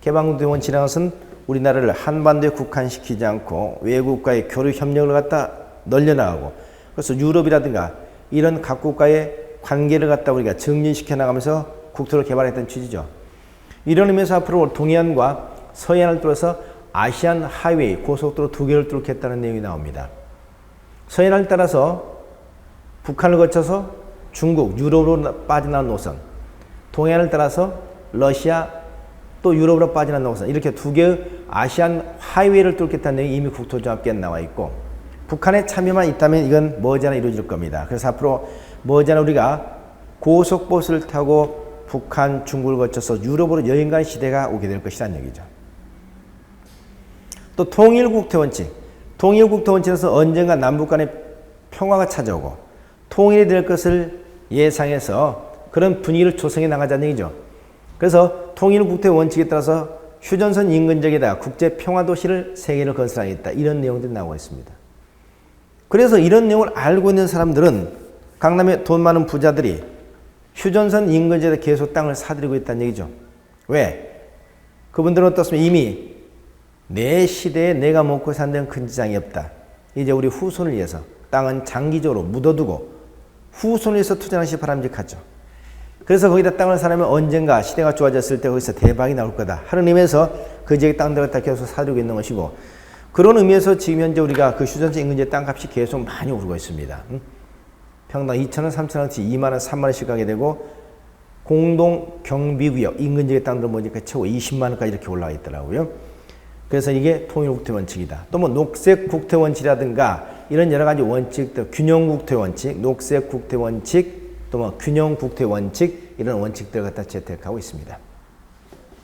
개방국토의 원칙이라는 것은 우리나라를 한반도에 국한시키지 않고 외국과의 교류 협력을 갖다 널려나가고, 그래서 유럽이라든가 이런 각 국가의 관계를 갖다 우리가 정진시켜 나가면서 국토를 개발했던 취지죠. 이런 의미에서 앞으로 동해안과 서해안을 뚫어서 아시안 하이웨이 고속도로 2개를 뚫겠다는 내용이 나옵니다. 서해안을 따라서 북한을 거쳐서 중국, 유럽으로 빠져나온 노선, 동해안을 따라서 러시아, 또 유럽으로 빠져나온 노선, 이렇게 2개의 아시안 하이웨이를 뚫겠다는 내용이 이미 국토종합계획에 나와 있고, 북한의 참여만 있다면 이건 머지않아 이루어질 겁니다. 그래서 앞으로 머지않아 우리가 고속버스를 타고 북한, 중국을 거쳐서 유럽으로 여행 가는 시대가 오게 될 것이라는 얘기죠. 또 통일국토 원칙. 통일국토 원칙에서 언젠가 남북 간의 평화가 찾아오고 통일이 될 것을 예상해서 그런 분위기를 조성해 나가자는 얘기죠. 그래서 통일국토 원칙에 따라서 휴전선 인근 지역에다 국제 평화도시를 세계를 건설하겠다. 이런 내용들이 나오고 있습니다. 그래서 이런 내용을 알고 있는 사람들은 강남의 돈 많은 부자들이 휴전선 인근 지역에 계속 땅을 사들이고 있다는 얘기죠. 왜? 그분들은 어떻습니까? 이미 내 시대에 내가 먹고 사는 데는 큰 지장이 없다. 이제 우리 후손을 위해서 땅은 장기적으로 묻어두고 후손을 위해서 투자하는 것이 바람직하죠. 그래서 거기다 땅을 사려면 언젠가 시대가 좋아졌을 때 거기서 대박이 나올 거다 하는 의미에서 그 지역의 땅들을 갖다 계속 사들이고 있는 것이고, 그런 의미에서 지금 현재 우리가 그 휴전선 인근지의 땅값이 계속 많이 오르고 있습니다. 평당 2,000원, 3,000원치 2만원, 3만원씩 가게 되고, 공동 경비구역 인근지의 땅들은 보니까 최고 20만원까지 이렇게 올라가 있더라고요. 그래서 이게 통일국토 원칙이다. 또 뭐 녹색국토 원칙이라든가 이런 여러 가지 원칙들, 균형국토 원칙, 녹색국토 원칙, 또 뭐 균형국토 원칙 이런 원칙들을 갖다 채택하고 있습니다.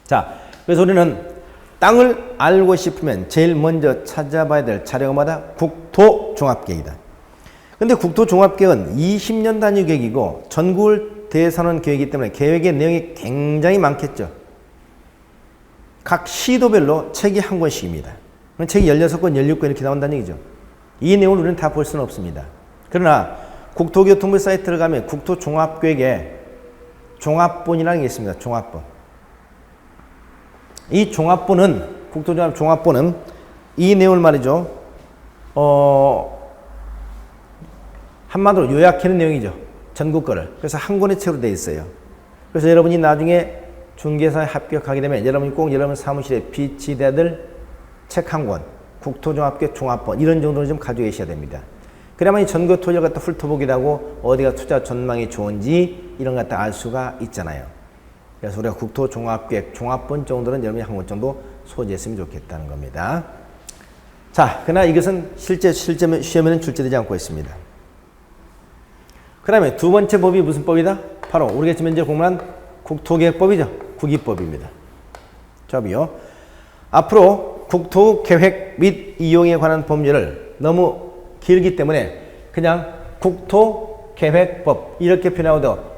자, 그래서 우리는 땅을 알고 싶으면 제일 먼저 찾아봐야 될 자료가 뭐다? 국토종합계획이다. 근데 국토종합계획은 20년 단위 계획이고 전국을 대상하는 계획이기 때문에 계획의 내용이 굉장히 많겠죠. 각 시도별로 책이 한 권씩입니다. 책이 16권, 16권 이렇게 나온다는 얘기죠. 이 내용을 우리는 다 볼 수는 없습니다. 그러나 국토교통부 사이트를 가면 국토종합계획에 종합본이라는 게 있습니다. 종합본. 이 종합본은, 국토종합본은 이 내용을 말이죠. 한마디로 요약하는 내용이죠. 전국 거를. 그래서 한 권의 책으로 되어 있어요. 그래서 여러분이 나중에 중개사에 합격하게 되면 여러분이 꼭 여러분 사무실에 비치돼야 될 책 한 권, 국토종합계획 종합본 이런 정도는 좀 가지고 계셔야 됩니다. 그래야만 이 전국 토지를 갖다 훑어보기도 하고 어디가 투자 전망이 좋은지 이런 것 갖다 알 수가 있잖아요. 그래서 우리가 국토종합계획 종합본 정도는 여러분이 한 권 정도 소지했으면 좋겠다는 겁니다. 자, 그러나 이것은 실제 시험에는 출제되지 않고 있습니다. 그 다음에 두 번째 법이 무슨 법이다? 바로 우리가 지금 현재 공부한 국토계획법이죠. 국이법입니다. 저비요. 앞으로 국토계획 및 이용에 관한 법률을 너무 길기 때문에 그냥 국토계획법 이렇게 표현하고도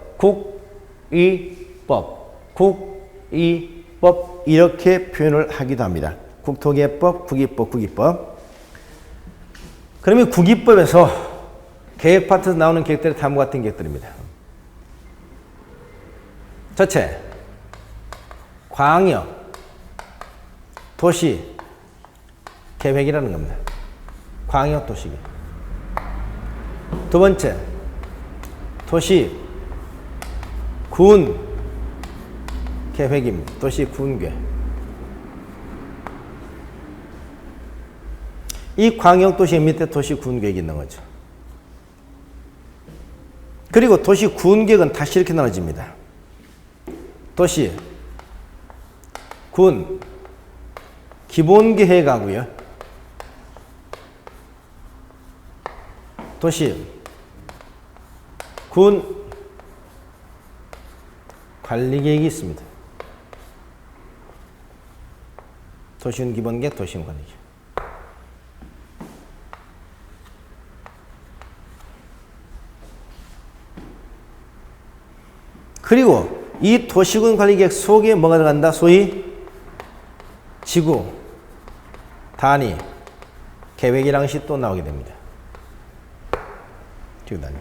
국이법, 국이법 이렇게 표현을 하기도 합니다. 국토계획법, 국이법, 국이법. 그러면 국이법에서 계획 파트에서 나오는 계획들이 다음과 같은 계획들입니다. 첫째, 광역, 도시, 계획이라는 겁니다. 광역 도시계획. 두 번째, 도시, 군, 계획입니다. 도시, 군 계획. 이 광역 도시 밑에 도시, 군 계획이 있는 거죠. 그리고 도시, 군 계획은 다시 이렇게 나눠집니다. 도시, 군, 기본계획하고요. 도시, 군, 관리계획이 있습니다. 도시군 기본계획, 도시군 관리계획. 그리고 이 도시군 관리계획 속에 뭐가 들어간다? 소위 지구, 단위, 계획이라는 것이 또 나오게 됩니다. 지구 단위.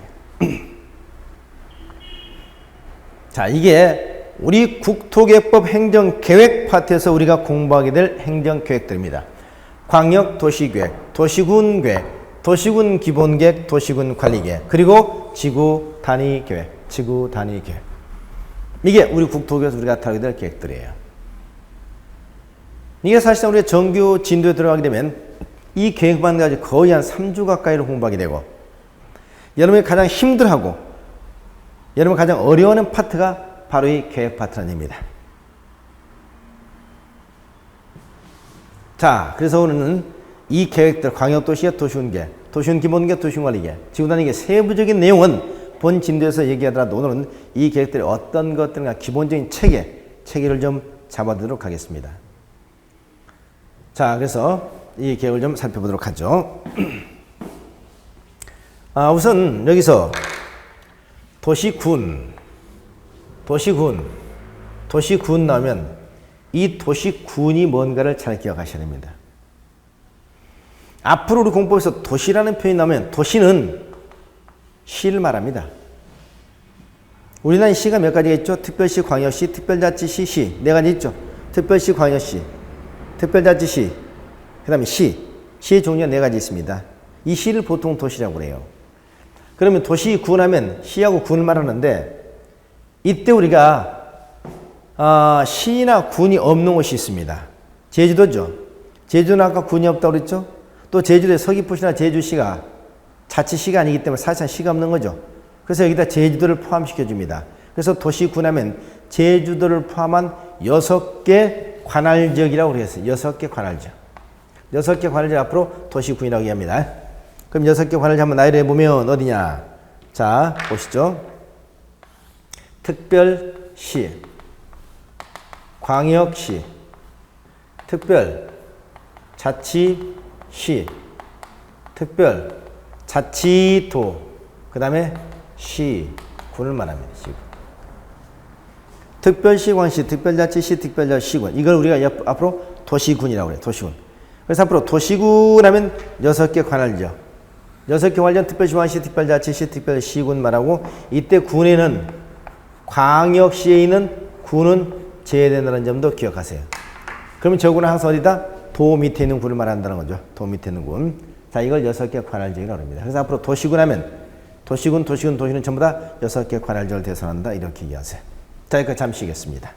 자, 이게 우리 국토계획법 행정계획 파트에서 우리가 공부하게 될 행정계획들입니다. 광역 도시계획, 도시군 계획, 도시군 기본계획, 도시군 관리계획, 그리고 지구 단위 계획, 지구 단위 계획. 이게 우리 국토계획에서 우리가 다루게 될 계획들이에요. 이게 사실상 우리가 정규 진도에 들어가게 되면 이 계획만 가지고 거의 한 3주 가까이를 공부하게 되고 여러분이 가장 힘들어하고 여러분 가장 어려워하는 파트가 바로 이 계획 파트라는 얘기입니다. 자, 그래서 오늘은 이 계획들, 광역도시의 도시군계획, 도시군 기본계획, 도시군 관리계획, 지구단위계획 세부적인 내용은 본 진도에서 얘기하더라도 오늘은 이 계획들이 어떤 것들인가 기본적인 체계를 좀 잡아두도록 하겠습니다. 자, 그래서 이 계획을 좀 살펴보도록 하죠. 우선 여기서 도시군 나오면 이 도시군이 뭔가를 잘 기억하셔야 됩니다. 앞으로 우리 공법에서 도시라는 표현이 나오면 도시는 시를 말합니다. 우리나라에 시가 몇 가지가 있죠? 특별시, 광역시, 특별자치시, 시. 네 가지 있죠? 특별시, 광역시, 특별자치시, 그 다음에 시. 시의 종류가 네 가지 있습니다. 이 시를 보통 도시라고 그래요. 그러면 도시, 군 하면 시하고 군을 말하는데 이때 우리가 시나 군이 없는 곳이 있습니다. 제주도죠. 제주도는 아까 군이 없다고 그랬죠? 또 제주도의 서귀포시나 제주시가 자치시가 아니기 때문에 사실상 시가 없는 거죠. 그래서 여기다 제주도를 포함시켜 줍니다. 그래서 도시 군 하면 제주도를 포함한 6개 관할지역이라고 그랬어요. 6개 관할지역. 6개 관할지역 앞으로 도시군이라고 얘기합니다. 그럼 6개 관할지역 한번 나열해 보면 어디냐? 자, 보시죠. 특별시, 광역시, 특별자치시, 특별자치도, 그 다음에 시, 군을 말합니다. 시군. 특별시, 광시, 특별자치시, 특별시군. 이걸 우리가 앞으로 도시군이라고 그래요. 도시군. 그래서 앞으로 도시군 하면 6개 관할지역. 6개 관할지역 특별시, 광시, 특별자치시, 특별시군 말하고, 이때 군에는 광역시에 있는 군은 제외된다는 점도 기억하세요. 그러면 저 군은 항상 어디다? 도 밑에 있는 군을 말한다는 거죠. 도 밑에 있는 군. 자, 이걸 6개 관할지역이라고 합니다. 그래서 앞으로 도시군 하면 도시군, 도시는 전부 다 6개 관할지역을 대선한다. 이렇게 얘기하세요. 자, 여기까지 잠시 쉬겠습니다.